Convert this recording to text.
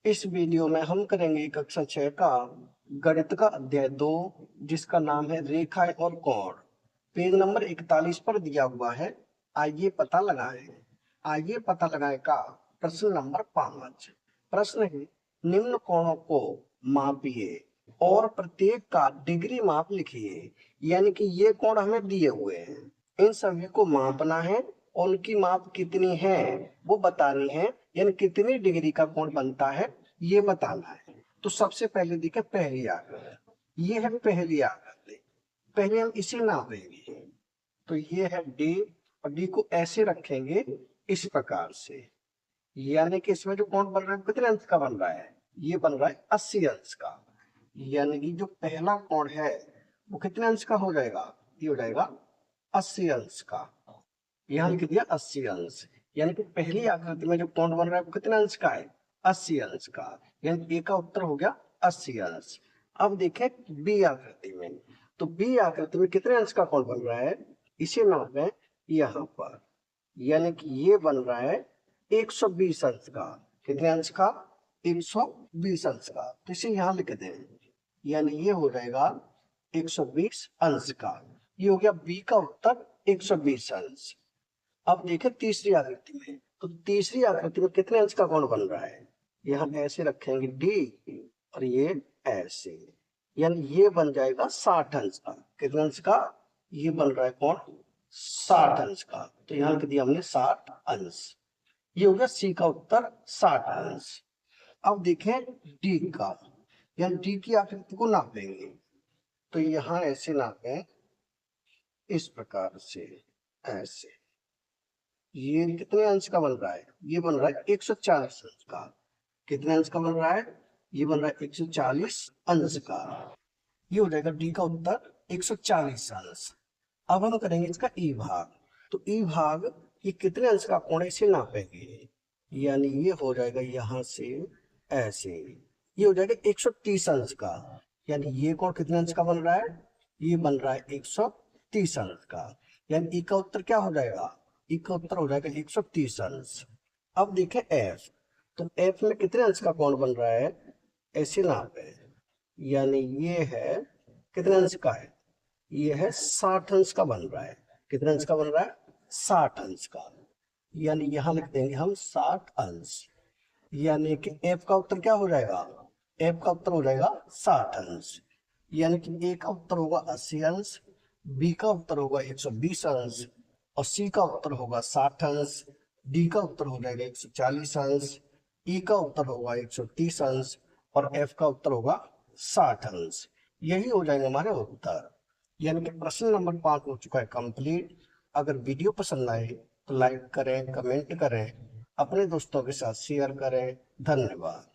इस वीडियो में हम करेंगे कक्षा 6 का गणित का अध्याय 2 जिसका नाम है रेखाएं और कोण। पेज नंबर 41 पर दिया हुआ है। आइए पता लगाएं का प्रश्न नंबर 5। प्रश्न है निम्न कोणों को मापिए और प्रत्येक का डिग्री माप लिखिए। यानी कि ये कोण हमें दिए हुए हैं, इन सभी को मापना है और उनकी माप कितनी है वो बतानी है, यानी कितनी डिग्री का कोण बनता है ये बताना है। तो सबसे पहले देखें पहली आकृति, ये है पहली आकृति। पहले हम इसे नापेंगे, तो ये है डी और डी को ऐसे रखेंगे इस प्रकार से। यानी कि इसमें जो कोण बन रहा है कितने अंश का बन रहा है, ये बन रहा है 80 अंश का। यानी कि जो पहला कोण है वो कितने अंश का हो जाएगा, ये हो जाएगा 80 अंश का। यहाँ लिख दिया 80 अंश। यानी कि पहली आकृति में जो कोण बन रहा है वो कितने अंश का है, 80 अंश का। यानी ए का उत्तर हो गया 80 अंश। अब देखें बी आकृति में, तो बी आकृति में कितने अंश का कोण बन रहा है, इसे नापें यहाँ पर। यानी कि ये बन रहा है 120 अंश का। कितने अंश का, 120 अंश का। तो इसे यहाँ लिख दें, यानी ये हो जाएगा 120 अंश का। ये हो गया बी का उत्तर 120 अंश। अब देखें तीसरी आकृति में, तो तीसरी आकृति में कितने अंश का कोण बन रहा है, यहाँ ऐसे रखेंगे डी और ये ऐसे। यानी ये बन जाएगा 60 अंश का। कितने अंश का, ये बन रहा है कोण 60 अंश का। तो यहाँ लिख दिया हमने 60 अंश। ये हो गया सी का उत्तर 60 अंश। अब देखें डी का, यानी डी की आकृति को नापेंगे, तो यहाँ ऐसे नापें इस प्रकार से ऐसे। ये कितने अंश का बन रहा है, ये बन रहा है 140 अंश का। कितने अंश का बन रहा है, ये बन रहा है 140 अंश का। ये हो जाएगा डी का उत्तर 140 अंश। अब हम करेंगे इसका ई भाग, तो ई भाग ये कितने अंश का कोण है इसे नापेंगे। यानी ये हो जाएगा यहाँ से ऐसे, ये हो जाएगा 130 अंश का। यानी ये कोण कितने अंश का बन रहा है, ये बन रहा है 130 अंश का। यानी ई का उत्तर क्या हो जाएगा, ई का उत्तर हो जाएगा 130 अंश। अब देखें एफ, तो एफ में कितने अंश का कोण बन रहा है, ऐसे नापे। यानी ये है कितने अंश का है, ये है 60 अंश का बन रहा है। कितने अंश का बन रहा है, 60 अंश का। यानी यहाँ लिख देंगे हम 60 अंश। यानी कि एफ का उत्तर क्या हो जाएगा, एफ का उत्तर हो जाएगा 60 अंश। यानी कि ए का उत्तर होगा 80 अंश, बी का उत्तर होगा 120 अंश और सी का उत्तर होगा 60 अंश। डी का उत्तर हो जाएगा 140 अंश, ई का उत्तर होगा 130 अंश और एफ का उत्तर होगा 60 अंश। यही हो जाएंगे हमारे उत्तर। यानी कि प्रश्न नंबर 5 हो चुका है कंप्लीट। अगर वीडियो पसंद आए तो लाइक करें, कमेंट करें, अपने दोस्तों के साथ शेयर करें। धन्यवाद।